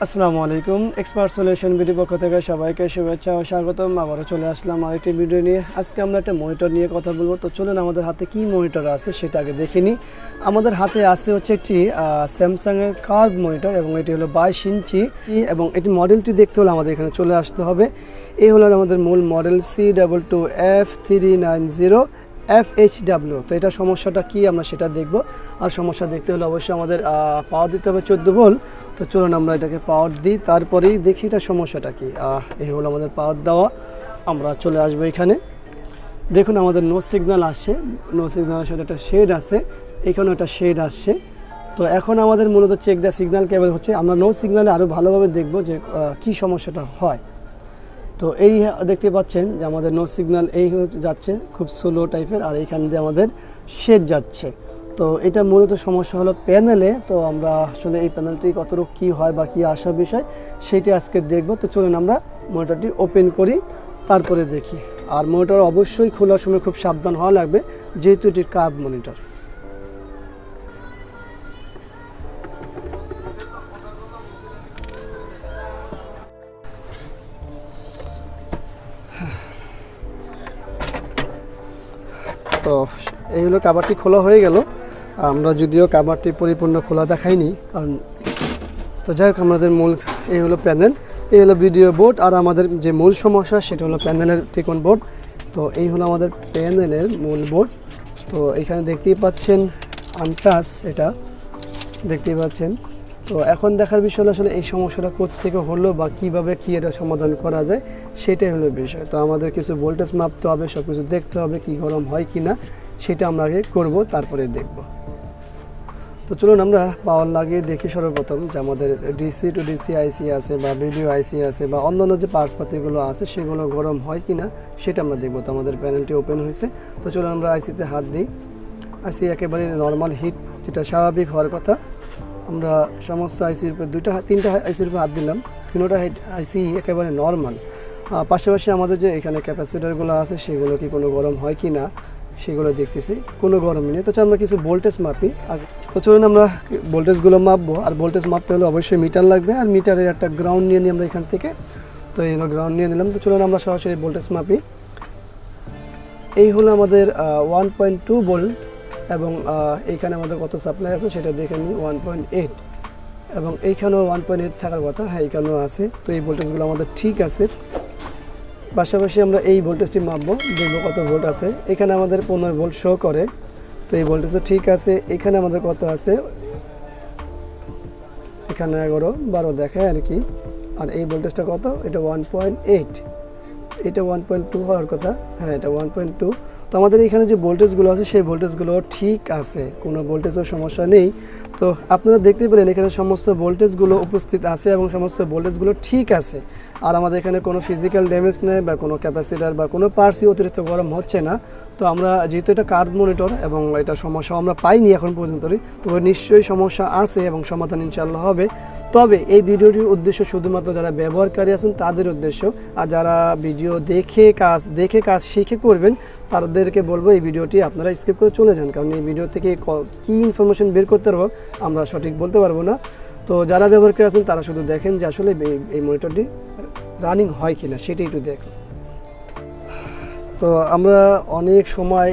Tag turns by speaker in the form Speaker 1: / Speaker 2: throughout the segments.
Speaker 1: আসসালামু আলাইকুম expert solution video পক্ষ থেকে সবাইকে শুভেচ্ছা ও স্বাগতম। আবারও চলে আসলাম আরেকটি ভিডিও নিয়ে। আজকে আমরা একটা মনিটর নিয়ে কথা বলবো। তো চলুন আমাদের হাতে কি মনিটর আছে সেটা আগে দেখে নিই। আমাদের হাতে আছে হচ্ছে একটি স্যামসাংয়ের কার্ভ মনিটর এবং এটি হলো 22 ইঞ্চি এবং এটি মডেলটি দেখতে হলে আমাদের এখানে চলে আসতে হবে। এই হলো আমাদের মূল মডেল C22F390FHW। তো এটা সমস্যাটা কি আমরা সেটা দেখব। আর সমস্যা দেখতে হলে অবশ্যই আমাদের পাওয়ার দিতে হবে 14 ভোল্ট। তো চলুন আমরা এটাকে পাওয়ার দিই, তারপরেই দেখি এটা সমস্যাটা কি। এই হলো আমাদের পাওয়ার দেওয়া। আমরা চলে আসবো এখানে, দেখুন আমাদের নো সিগন্যাল আসছে। নো সিগন্যালের সাথে একটা শেড আছে, এখানেও একটা শেড আসছে। তো এখন আমাদের মূলত চেক দেওয়া সিগন্যাল কেবল হচ্ছে, আমরা নো সিগন্যালে আরও ভালোভাবে দেখব যে কি সমস্যাটা হয়। তো এই দেখতে পাচ্ছেন যে আমাদের নো সিগন্যাল এই যাচ্ছে খুব স্লো টাইপের, আর এইখান দিয়ে আমাদের শেড যাচ্ছে। তো এটা মূলত সমস্যা হলো প্যানেলে। তো আমরা আসলে এই প্যানেলটি কতটুকু কী হয় বা কী আসার বিষয় সেটি আজকে দেখব। তো চলুন আমরা মনিটরটি ওপেন করি, তারপরে দেখি। আর মনিটর অবশ্যই খোলার সময় খুব সাবধান হওয়া লাগবে, যেহেতু এটি কার্ভ মনিটর। তো এই হলো কাভারটি খোলা হয়ে গেল। আমরা যদিও কাভারটি পরিপূর্ণ খোলা দেখাইনি, কারণ তো যাই হোক আমাদের মূল এই হলো প্যানেল, এই হলো ভিডিও বোর্ড, আর আমাদের যে মূল সমস্যা সেটা হলো প্যানেলের ত্রিকোণ বোর্ড। তো এই হলো আমাদের প্যানেলের মূল বোর্ড। তো এখানে দেখতেই পাচ্ছেন আনটাচ, এটা দেখতেই পাচ্ছেন। তো এখন দেখার বিষয় হলো আসলে এই সমস্যাটা কোত্থেকে হলো বা কীভাবে কী এটা সমাধান করা যায় সেটাই হলো বিষয়। তো আমাদের কিছু ভোল্টেজ মাপতে হবে, সব কিছু দেখতে হবে কি গরম হয় কি না, সেটা আমরা আগে করবো, তারপরে দেখব। তো চলুন আমরা পাওয়ার লাগিয়ে দেখি সর্বপ্রথম যে আমাদের ডিসি টু ডিসি আইসি আছে বা ভিডিও আইসি আছে বা অন্যান্য যে পার্টসপাতিগুলো আছে সেগুলো গরম হয় কি না সেটা আমরা দেখবো। তো আমাদের প্যানেলটি ওপেন হয়েছে। তো চলুন আমরা আইসিতে হাত দিই। আইসি একেবারে নর্মাল হিট, যেটা স্বাভাবিক হওয়ার কথা। আমরা সমস্ত আইসির উপর তিনটা আইসির উপর হাত দিলাম, তিনোটা আইসি একেবারে নর্মাল। পাশাপাশি আমাদের যে এখানে ক্যাপাসিটারগুলো আছে সেগুলো কি কোনো গরম হয় কি না সেগুলো দেখতেছি, কোনো গরমই নেই। তো আমরা কিছু ভোল্টেজ মাপি আগে। তো চলুন আমরা ভোল্টেজগুলো মাপবো। আর ভোল্টেজ মাপতে হলে অবশ্যই মিটার লাগবে, আর মিটারের একটা গ্রাউন্ড নিয়ে নিই আমরা এখান থেকে। তো এই হলো গ্রাউন্ড নিয়ে নিলাম। তো চলুন আমরা সরাসরি ভোল্টেজ মাপি। এই হলো আমাদের 1.2 ভোল্ট এবং এইখানে আমাদের কত সাপ্লাই আছে সেটা দেখে নিই, 1.8 এবং এইখানেও 1.8 থাকার কথা। হ্যাঁ, এইখানেও আছে। তো এই ভোল্টেজগুলো আমাদের ঠিক আছে। পাশাপাশি আমরা এই ভোল্টেজটি মাপবো, দেখবো কত ভোল্ট আছে। এখানে আমাদের 15 ভোল্ট শো করে, তো এই ভোল্টেজও ঠিক আছে। এখানে আমাদের কত আছে, এখানে 11 12 দেখায় আর কি। আর এই ভোল্টেজটা কত, এটা 1.8, এটা 1.2 হওয়ার কথা। হ্যাঁ, এটা 1.2। তো আমাদের এখানে যে ভোল্টেজগুলো আছে সেই ভোল্টেজগুলো ঠিক আছে, কোনো ভোল্টেজের সমস্যা নেই। তো আপনারা দেখতে পেলেন এখানে সমস্ত ভোল্টেজগুলো উপস্থিত আছে এবং সমস্ত ভোল্টেজগুলো ঠিক আছে। আর আমাদের এখানে কোনো ফিজিক্যাল ড্যামেজ নেই বা কোনো ক্যাপাসিটার বা কোনো পার্টসই অতিরিক্ত গরম হচ্ছে না। তো আমরা যেহেতু এটা কার্ভ মনিটর এবং এটা সমস্যা আমরা পাইনি এখন পর্যন্তই, তো নিশ্চয়ই সমস্যা আছে এবং সমাধান ইনশাআল্লাহ হবে। তবে এই ভিডিওটির উদ্দেশ্য শুধুমাত্র যারা ব্যবহারকারী আছেন তাদের উদ্দেশ্য, আর যারা ভিডিও দেখে কাজ শিখে করবেন তাদেরকে বলবো এই ভিডিওটি আপনারা স্কিপ করে চলে যান, কারণ এই ভিডিও থেকে কী ইনফরমেশন বের করতে পারবো আমরা সঠিক বলতে পারবো না। তো যারা ব্যবহারকারী আছেন তারা শুধু দেখেন যে আসলে এই মনিটরটি রানিং হয় কিনা সেটাই একটু দেখুন। তো আমরা অনেক সময়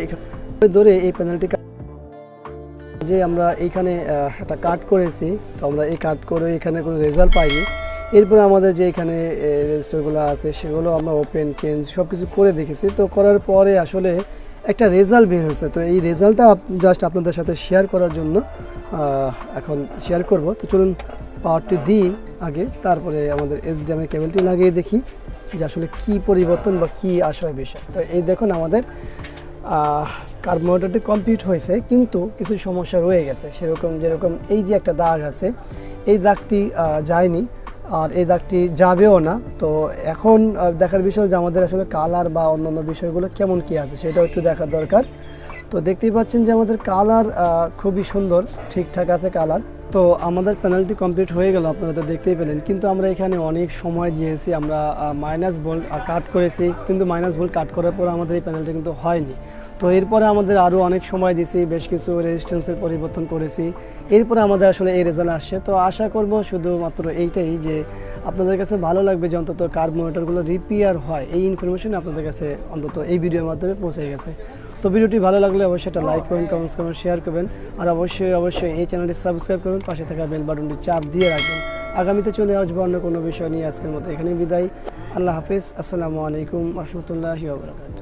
Speaker 1: ধরে এই প্যানেলটি যে আমরা এইখানে একটা কাট করেছি, তো আমরা এই কাট করে এখানে কোনো রেজাল্ট পাইনি। এরপরে আমাদের যে এখানে রেজিস্টারগুলো আছে সেগুলো আমরা ওপেন চেঞ্জ সব কিছু করে দেখেছি। তো করার পরে আসলে একটা রেজাল্ট বের হয়েছে। তো এই রেজাল্টটা জাস্ট আপনাদের সাথে শেয়ার করার জন্য এখন শেয়ার করব। তো চলুন পাওয়ারটি দিই আগে, তারপরে আমাদের এইচডিএমআই কেবলটি লাগিয়ে দেখি যে আসলে কী পরিবর্তন বা কী আসার বিষয়। তো এই দেখুন আমাদের কার্ভ মনিটরটি কমপ্লিট হয়েছে, কিন্তু কিছু সমস্যা রয়ে গেছে। যেরকম এই যে একটা দাগ আছে, এই দাগটি যায়নি আর এই দাগটি যাবেও না। তো এখন দেখার বিষয় যে আমাদের আসলে কালার বা অন্যান্য বিষয়গুলো কেমন কি আছে সেটাও একটু দেখার দরকার। তো দেখতেই পাচ্ছেন যে আমাদের কালার খুবই সুন্দর, ঠিকঠাক আছে কালার। তো আমাদের প্যানেলটি কমপ্লিট হয়ে গেল, আপনারা তো দেখতেই পেলেন, কিন্তু আমরা এখানে অনেক সময় দিয়েছি, আমরা মাইনাস ভোল্ট কাট করেছি, কিন্তু মাইনাস ভোল্ট কাট করার পর আমাদের এই প্যানেলটি কিন্তু হয়নি। তো এরপরে আমাদের আরও অনেক সময় দিয়েছি, বেশ কিছু রেজিস্ট্যান্সের পরিবর্তন করেছি, এরপরে আমাদের আসলে এই রেজাল্ট আসছে। তো আশা করব শুধুমাত্র এইটাই যে আপনাদের কাছে ভালো লাগবে যে অন্তত কার্ব মনিটরগুলো রিপেয়ার হয়, এই ইনফরমেশন আপনাদের কাছে অন্তত এই ভিডিওর মাধ্যমে পৌঁছে গেছে। তো ভিডিওটি ভালো লাগলে অবশ্যই একটা লাইক করবেন, কমেন্টস করবেন, শেয়ার করবেন, আর অবশ্যই এই চ্যানেলটি সাবস্ক্রাইব করবেন, পাশে থাকা বেল বাটনটি চাপ দিয়ে রাখবেন। আগামীতে চলে আসবো অন্য কোনো বিষয় নিয়ে। আজকের মতো এখানেই বিদায়। আল্লাহ হাফিজ। আসসালামু আলাইকুম রহমতুল্লাহি ওয়া বারাকাতুহু।